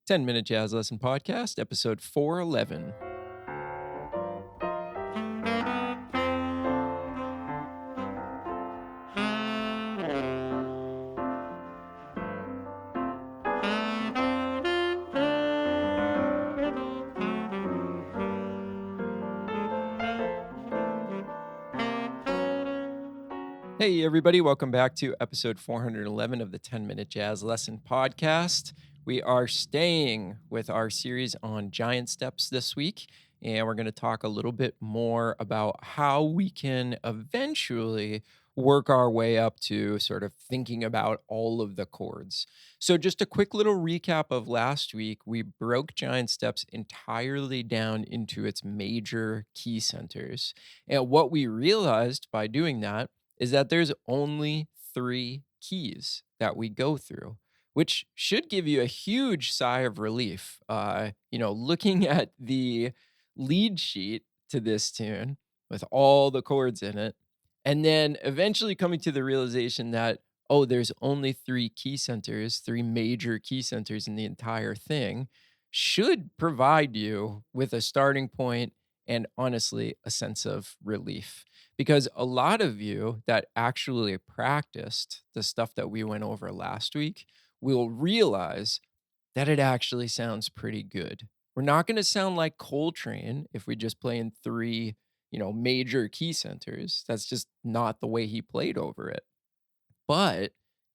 10-Minute Jazz Lesson Podcast, episode 411. Hey, everybody, welcome back to episode 411 of the 10-Minute Jazz Lesson Podcast. We are staying with our series on giant steps this week, and we're going to talk a little bit more about how we can eventually work our way up to sort of thinking about all of the chords. So, just a quick little recap of last week. We broke giant steps entirely down into its major key centers. And what we realized by doing that is that there's only 3 keys that we go through, which should give you a huge sigh of relief. Looking at the lead sheet to this tune with all the chords in it, and then eventually coming to the realization that, oh, there's only 3 key centers, 3 major key centers in the entire thing, should provide you with a starting point and honestly a sense of relief. Because a lot of you that actually practiced the stuff that we went over last week will realize that it actually sounds pretty good. We're not going to sound like Coltrane if we just play in 3, major key centers. That's just not the way he played over it. But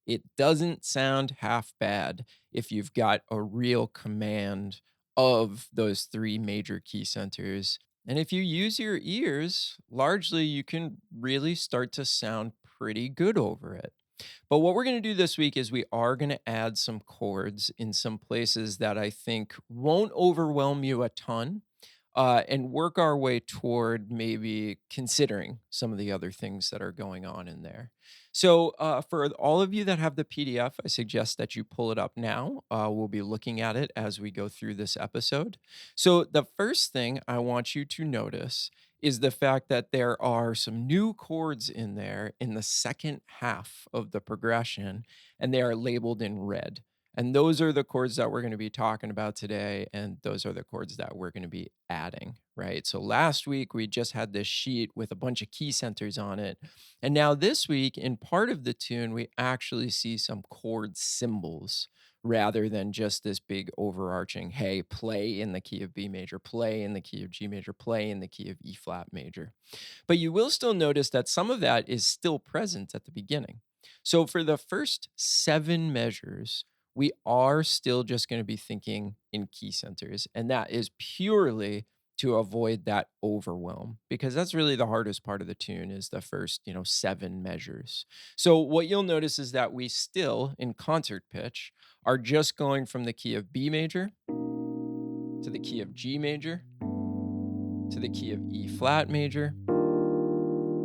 it doesn't sound half bad if you've got a real command of those 3 major key centers. And if you use your ears, largely you can really start to sound pretty good over it. But what we're going to do this week is we are going to add some chords in some places that I think won't overwhelm you a ton, and work our way toward maybe considering some of the other things that are going on in there. So, for all of you that have the PDF, I suggest that you pull it up now. We'll be looking at it as we go through this episode. So, the first thing I want you to notice is the fact that there are some new chords in there in the second half of the progression, and they are labeled in red. And those are the chords that we're going to be talking about today. And those are the chords that we're going to be adding, right? So last week, we just had this sheet with a bunch of key centers on it. And now this week, in part of the tune, we actually see some chord symbols rather than just this big overarching, hey, play in the key of B major, play in the key of G major, play in the key of E flat major. But you will still notice that some of that is still present at the beginning. So for the first 7 measures, we are still just going to be thinking in key centers. And that is purely to avoid that overwhelm because that's really the hardest part of the tune is the first, 7 measures. So what you'll notice is that we still in concert pitch are just going from the key of B major to the key of G major to the key of E flat major,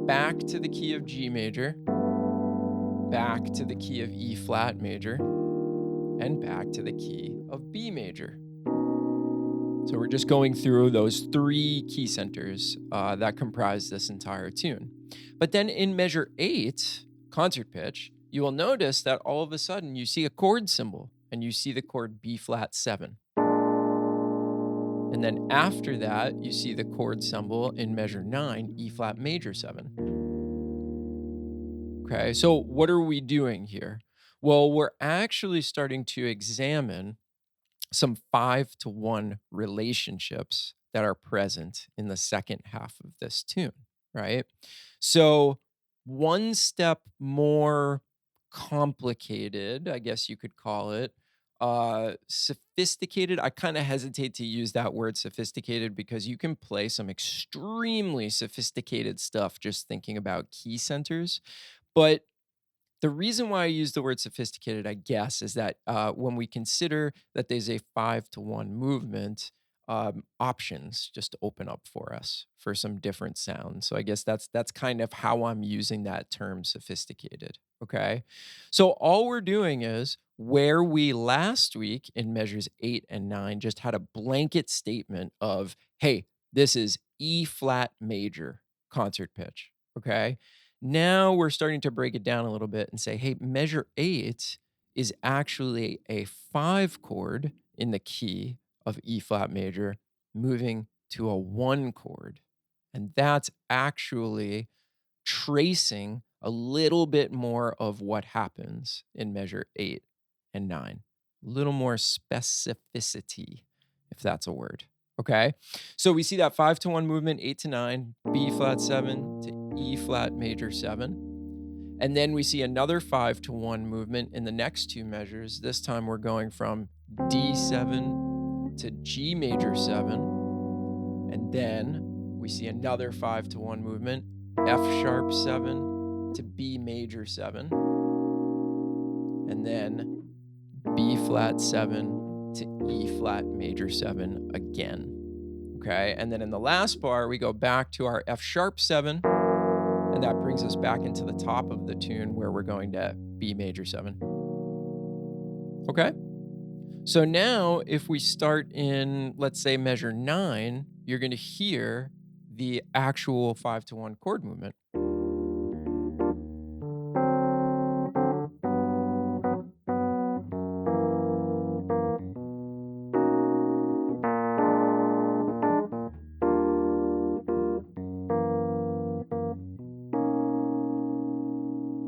back to the key of G major, back to the key of E flat major, and back to the key of B major. So we're just going through those 3 key centers that comprise this entire tune. But then in measure 8, concert pitch, you will notice that all of a sudden you see a chord symbol and you see the chord B flat 7. And then after that, you see the chord symbol in measure 9, E flat major 7. Okay, so what are we doing here? Well, we're actually starting to examine some 5-to-1 relationships that are present in the second half of this tune, right? So, one step more complicated, I guess you could call it, sophisticated. I kind of hesitate to use that word sophisticated because you can play some extremely sophisticated stuff just thinking about key centers. But the reason why I use the word sophisticated, I guess, is that when we consider that there's a 5-to-1 movement, options just open up for us for some different sounds. So I guess that's kind of how I'm using that term sophisticated. Okay. So all we're doing is where we last week in measures 8 and 9 just had a blanket statement of, hey, this is E flat major concert pitch. Okay. Now we're starting to break it down a little bit and say, hey, measure 8 is actually a 5 chord in the key of E flat major, moving to a 1 chord. And that's actually tracing a little bit more of what happens in measure 8 and 9. A little more specificity, if that's a word. Okay. So we see that 5 to 1 movement, 8 to 9, B flat 7 to E flat major 7. And then we see another 5 to 1 movement in the next two measures. This time we're going from D7 to G major 7. And then we see another 5 to 1 movement, F sharp 7 to B major 7. And then B flat 7 to E flat major 7 again. Okay. And then in the last bar, we go back to our F sharp 7. And that brings us back into the top of the tune where we're going to B major 7. Okay. So now if we start in, let's say, measure 9, you're going to hear the actual 5 to 1 chord movement.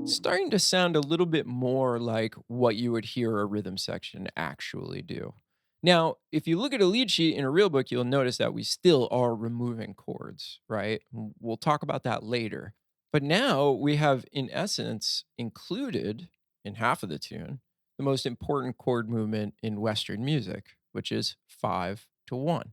Starting to sound a little bit more like what you would hear a rhythm section actually do. Now, if you look at a lead sheet in a real book, you'll notice that we still are removing chords, right? We'll talk about that later. But now we have, in essence, included in half of the tune the most important chord movement in Western music, which is 5 to 1.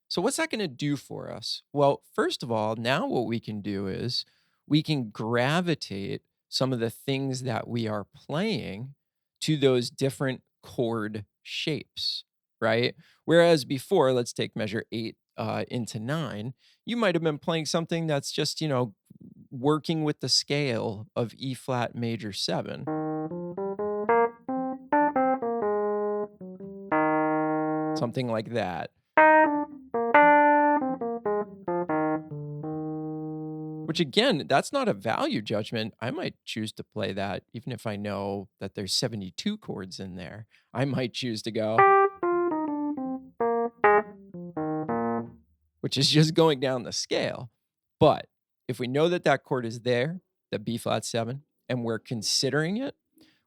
So, what's that going to do for us? Well, first of all, now what we can do is we can gravitate some of the things that we are playing to those different chord shapes, right? Whereas before, let's take measure 8 into 9, you might have been playing something that's just, working with the scale of E flat major 7, something like that. Which again, that's not a value judgment. I might choose to play that even if I know that there's 72 chords in there. I might choose to go, which is just going down the scale. But if we know that that chord is there, the B flat 7, and we're considering it,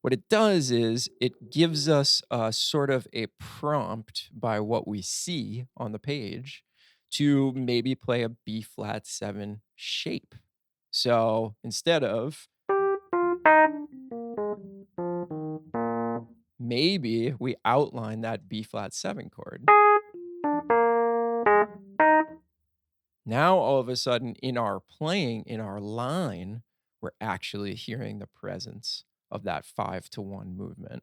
what it does is it gives us a sort of a prompt by what we see on the page to maybe play a B flat 7 shape. So instead of, maybe we outline that B flat 7 chord. Now, all of a sudden, in our playing, in our line, we're actually hearing the presence of that 5 to 1 movement.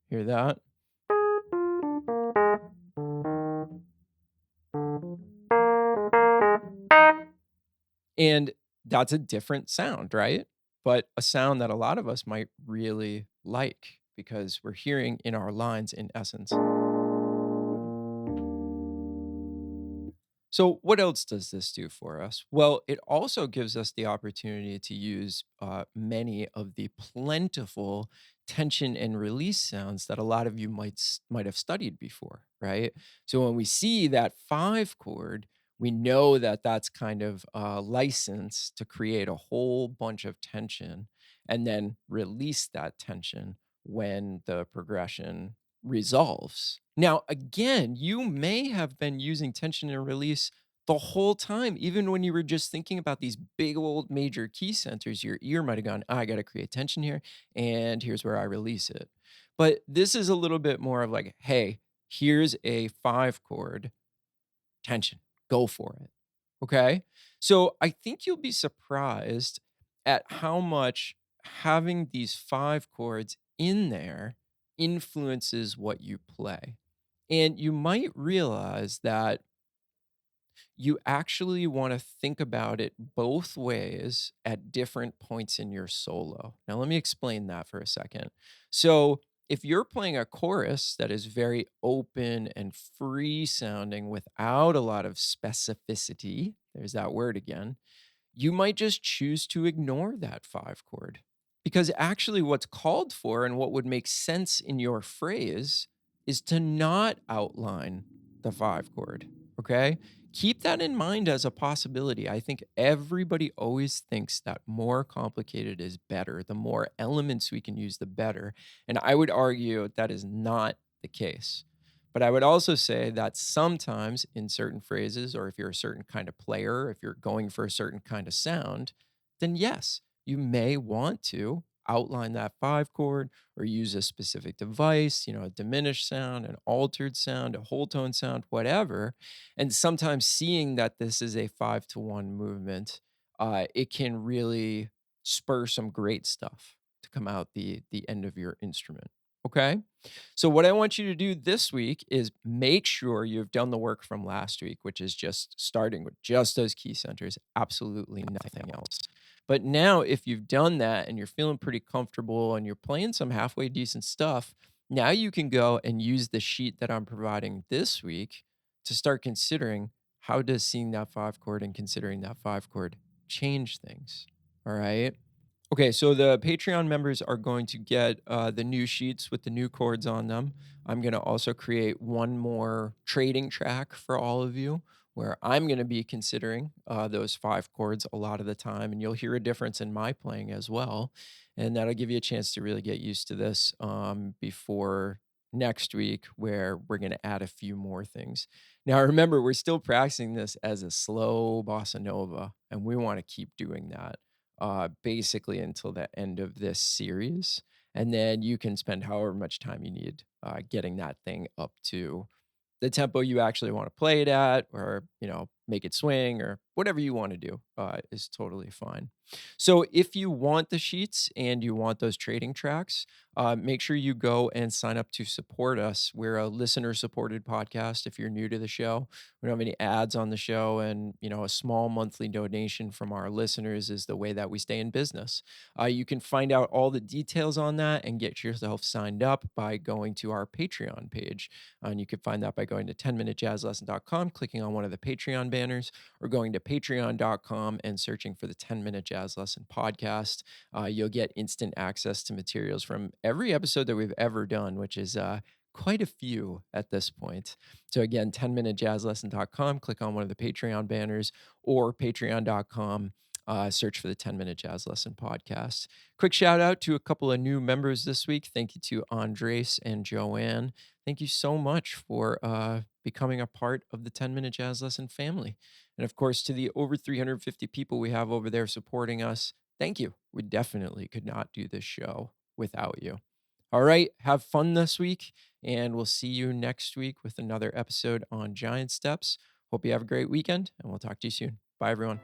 Hear that? And that's a different sound, right? But a sound that a lot of us might really like because we're hearing in our lines, in essence. So, what else does this do for us? Well, it also gives us the opportunity to use many of the plentiful tension and release sounds that a lot of you might have studied before, right? So, when we see that 5 chord, we know that that's kind of a license to create a whole bunch of tension and then release that tension when the progression resolves. Now, again, you may have been using tension and release the whole time, even when you were just thinking about these big old major key centers. Your ear might have gone, I got to create tension here, and here's where I release it. But this is a little bit more of like, hey, here's a 5 chord tension, go for it. Okay. So I think you'll be surprised at how much having these 5 chords in there influences what you play. And you might realize that you actually want to think about it both ways at different points in your solo. Now, let me explain that for a second. So, if you're playing a chorus that is very open and free sounding without a lot of specificity, there's that word again, you might just choose to ignore that 5 chord. Because actually, what's called for and what would make sense in your phrase is to not outline the five chord. Okay. Keep that in mind as a possibility. I think everybody always thinks that more complicated is better. The more elements we can use, the better. And I would argue that is not the case. But I would also say that sometimes in certain phrases, or if you're a certain kind of player, if you're going for a certain kind of sound, then yes, you may want to outline that five chord or use a specific device, a diminished sound, an altered sound, a whole tone sound, whatever. And sometimes seeing that this is a 5-to-1 movement, it can really spur some great stuff to come out the end of your instrument. Okay. So, what I want you to do this week is make sure you've done the work from last week, which is just starting with just those key centers, absolutely nothing else. But now, if you've done that and you're feeling pretty comfortable and you're playing some halfway decent stuff, now you can go and use the sheet that I'm providing this week to start considering how does seeing that five chord and considering that five chord change things. All right. Okay, so the Patreon members are going to get the new sheets with the new chords on them. I'm going to also create one more trading track for all of you where I'm going to be considering those five chords a lot of the time, and you'll hear a difference in my playing as well. And that'll give you a chance to really get used to this before next week, where we're going to add a few more things. Now, remember, we're still practicing this as a slow bossa nova, and we want to keep doing that basically until the end of this series. And then you can spend however much time you need getting that thing up to the tempo you actually want to play it at, or make it swing, or whatever you want to do is totally fine. So if you want the sheets and you want those trading tracks, make sure you go and sign up to support us. We're a listener supported podcast. If you're new to the show, we don't have any ads on the show, and a small monthly donation from our listeners is the way that we stay in business. You can find out all the details on that and get yourself signed up by going to our Patreon page. And you can find that by going to 10minutejazzlesson.com, clicking on one of the Patreon banners, or going to patreon.com and searching for the 10-Minute Jazz Lesson podcast. You'll get instant access to materials from every episode that we've ever done, which is quite a few at this point. So again, 10minutejazzlesson.com, click on one of the Patreon banners, or patreon.com. Search for the 10-Minute Jazz Lesson podcast. Quick shout out to a couple of new members this week. Thank you to Andres and Joanne. Thank you so much for becoming a part of the 10-Minute Jazz Lesson family. And of course, to the over 350 people we have over there supporting us, thank you. We definitely could not do this show without you. All right, have fun this week, and we'll see you next week with another episode on Giant Steps. Hope you have a great weekend, and we'll talk to you soon. Bye, everyone.